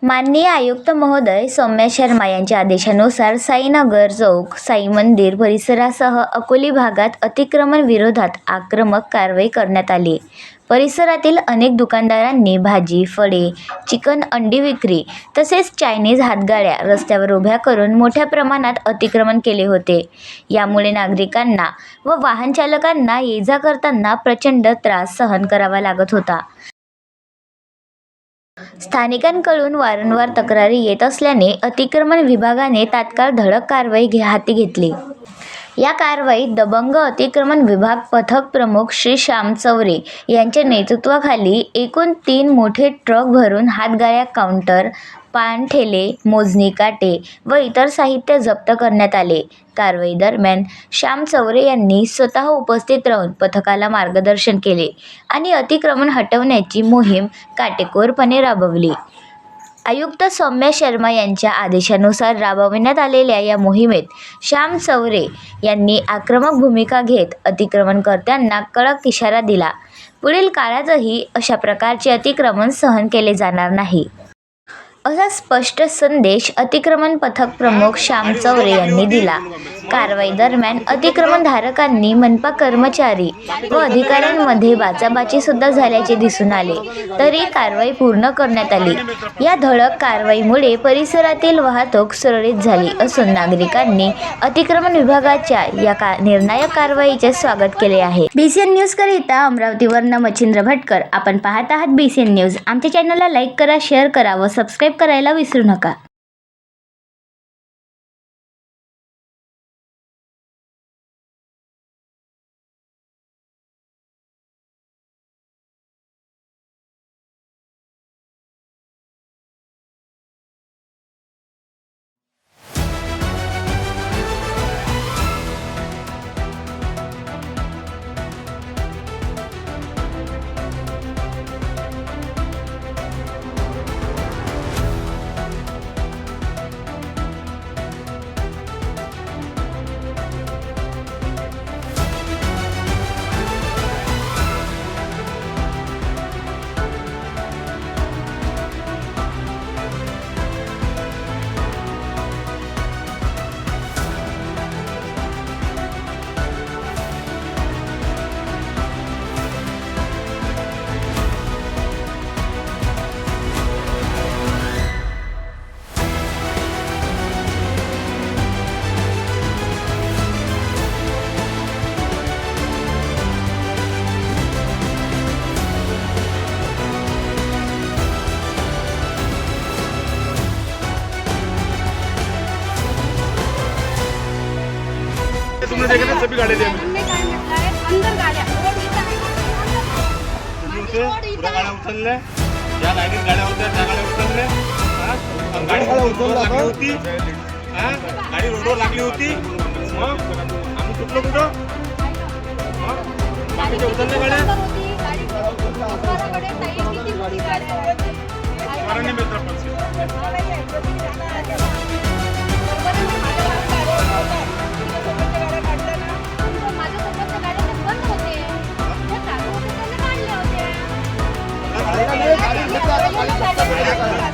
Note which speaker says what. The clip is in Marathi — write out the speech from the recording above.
Speaker 1: माननीय आयुक्त महोदय सौम्या शर्मा यांच्या आदेशानुसार साईनगर चौक, साई मंदिर परिसरासह अकोली भागात अतिक्रमण विरोधात आक्रमक कारवाई करण्यात आली। परिसरातील अनेक दुकानदारांनी भाजी, फळे, चिकन, अंडी विक्री तसेच चायनीज हातगाड्या रस्त्यावर उभ्या करून मोठ्या प्रमाणात अतिक्रमण केले होते। यामुळे नागरिकांना व वाहन चालकांना ये-जा करताना प्रचंड त्रास सहन करावा लागत होता। स्थानिकांकडून वारंवार तक्रारी येत असल्याने अतिक्रमण विभागाने तात्काळ धडक कारवाई हाती घेतली। या कारवाईत दबंग अतिक्रमण विभाग पथक प्रमुख श्री श्याम चौरे यांच्या नेतृत्वाखाली एकूण 3 मोठे ट्रक भरून हातगाड्या, काउंटर, पान ठेले, मोजणी काटे व इतर साहित्य जप्त करण्यात आले। कारवाई दरम्यान श्याम चौरे यांनी स्वतः उपस्थित राहून पथकाला मार्गदर्शन केले आणि अतिक्रमण हटवण्याची मोहीम काटेकोरपणे राबवली। आयुक्त सौम्या शर्मा यांच्या आदेशानुसार राबविण्यात आलेल्या या मोहिमेत श्याम चौरे यांनी आक्रमक भूमिका घेत अतिक्रमणकर्त्यांना कडक इशारा दिला, पुढील काळातही अशा प्रकारचे अतिक्रमण सहन केले जाणार नाही, असा स्पष्ट संदेश अतिक्रमण पथक प्रमुख श्याम चौरे यांनी दिला। कारवाई दरम्यान अतिक्रमणधारकांनी मनपा कर्मचारी व अधिकाऱ्यांमध्ये बाचाबाची सुद्धा झाल्याचे दिसून आले, तरी कारवाई पूर्ण करण्यात आली। या धडक कारवाईमुळे परिसरातील वाहतूक सुरळीत झाली असून नागरिकांनी अतिक्रमण विभागाच्या या निर्णायक कारवाईचे स्वागत केले आहे। BCN न्यूज करिता अमरावतीवरून मच्छिंद्र भटकर। आपण पाहत आहात BCN न्यूज। आमच्या चॅनलला लाईक करा, शेअर करा व सबस्क्राईब करायला विसरू नका।
Speaker 2: तुमने देखा ना सभी गाड़ी दिया
Speaker 3: हमने काय म्हटलं आहे अंदर गाड्या रोड इथं
Speaker 2: होते पुरा गाड्या उचलल्या ज्या लाईनीत गाड्या होत्या त्या गाड्या उचलल्या गाडी रोडवर लागली होती गाडी रोडवर लागली होती मग आम्ही सुटलो कुठं बाकीच्या उचलल्या गाड्या
Speaker 3: होती गाडी रोडवर ताई किती मोठी गाडी होती
Speaker 2: कारण मित्र पण
Speaker 3: माझ्या